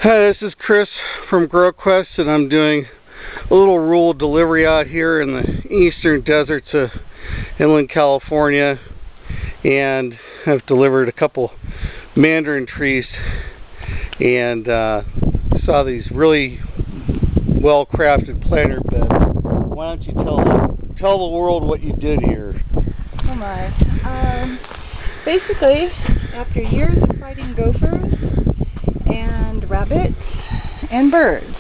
Hi, this is Chris from GrowQuest, and I'm doing a little rural delivery out here in the eastern deserts of inland California, and I've delivered a couple mandarin trees, and saw these really well-crafted planter beds. Why don't you tell the world what you did here? Oh my. Basically, after years of fighting gophers and rabbits and birds,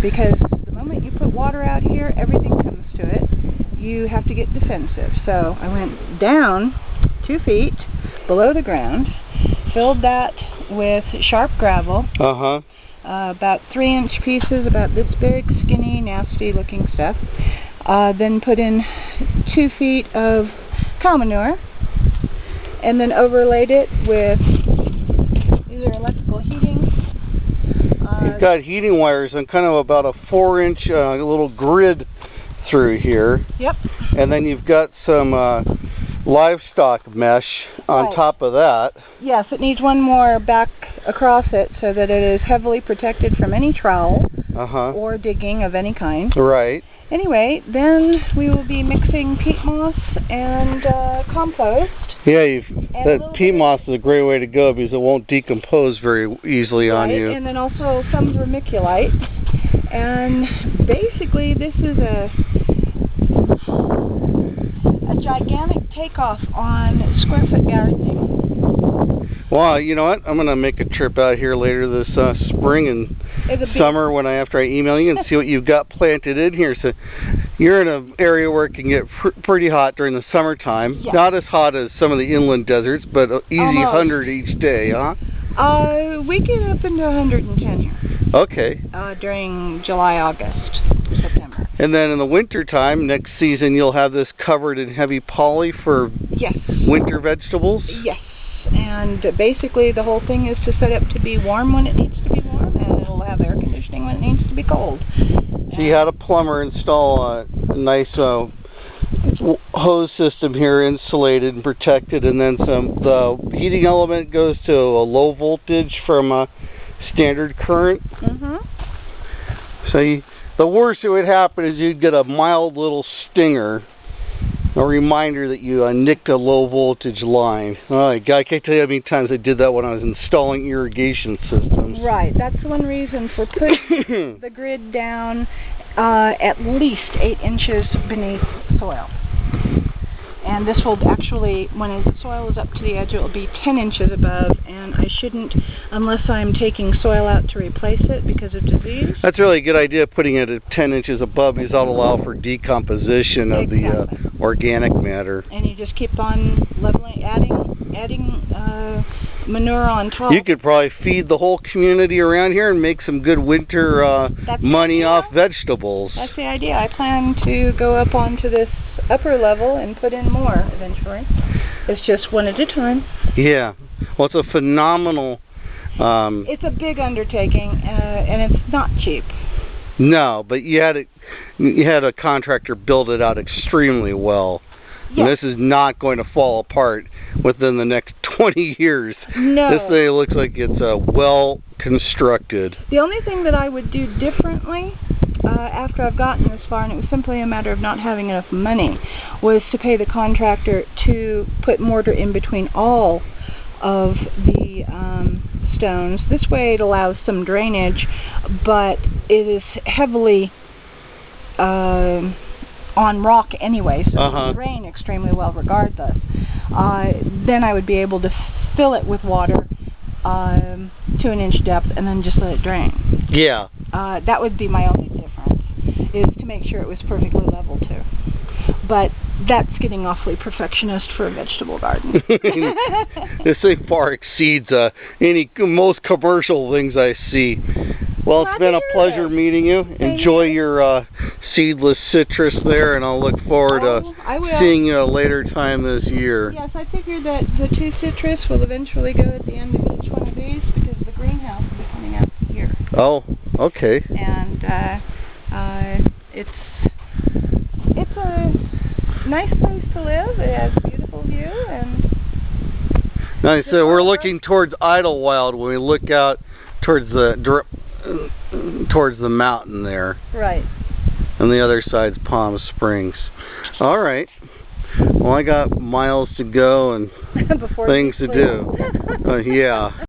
because the moment you put water out here, everything comes to it, you have to get defensive. So I went down 2 feet below the ground, filled that with sharp gravel, about 3-inch pieces, about this big, skinny, nasty looking stuff. Then put in 2 feet of cow manure, and then overlaid it with either electrical heating. You've got heating wires and kind of about a 4-inch little grid through here. Yep. And then you've got some livestock mesh on top of that. Yes, it needs one more back across it so that it is heavily protected from any trowel or digging of any kind. Right. Anyway, then we will be mixing peat moss and compost. Yeah, that peat moss is a great way to go because it won't decompose very easily on you. And then also some vermiculite. And basically this is a gigantic takeoff on square foot gardening. Well, you know what? I'm going to make a trip out here later this spring and summer after I email you and see what you've got planted in here. So you're in an area where it can get pretty hot during the summertime. Yeah. Not as hot as some of the inland deserts, but easy 100 each day, huh? We get up into 110 here. Okay. During July, August, September. And then in the winter time, next season, you'll have this covered in heavy poly for winter vegetables? Yes. And basically the whole thing is to set up to be warm when it needs to be warm, and it'll have air conditioning when it needs to be cold. So you had a plumber install a nice hose system here, insulated and protected, and then the heating element goes to a low voltage from a standard current. So the worst that would happen is you'd get a mild little stinger, a reminder that you nicked a low voltage line. Oh, I can't tell you how many times I did that when I was installing irrigation systems. Right, that's one reason for putting the grid down at least 8 inches beneath soil. And this will actually, when the soil is up to the edge, it will be 10 inches above, and I shouldn't, unless I'm taking soil out to replace it because of disease. That's really a good idea, putting it at 10 inches above, because that'll allow for decomposition of the organic matter. And you just keep on leveling, adding manure on top. You could probably feed the whole community around here and make some good winter money off vegetables. That's the idea. I plan to go up onto this upper level and put in more eventually. It's just one at a time. Yeah. Well, it's a phenomenal... it's a big undertaking, and it's not cheap. No, but you had a contractor build it out extremely well. Yes. And this is not going to fall apart within the next 20 years. No. This thing looks like it's well constructed. The only thing that I would do differently after I've gotten this far, and it was simply a matter of not having enough money, was to pay the contractor to put mortar in between all of the stones. This way it allows some drainage, but it is heavily on rock anyway, so it will drain extremely well regardless. Then I would be able to fill it with water to an inch depth and then just let it drain. Yeah. That would be my only difference, is to make sure it was perfectly level too. But that's getting awfully perfectionist for a vegetable garden. This thing far exceeds most commercial things I see. Well, it's been a pleasure meeting you. Enjoy your seedless citrus there, and I'll look forward to seeing you a later time this year. Yes, I figure that the 2 citrus will eventually go at the end of each one of these, because the greenhouse will be coming out here. Oh, okay. And it's a nice place to live. It has a beautiful view, and nice. So we're looking towards Idlewild when we look out towards the mountain there. Right. And the other side's Palm Springs. All right. Well, I got miles to go and Before things to do. Yeah.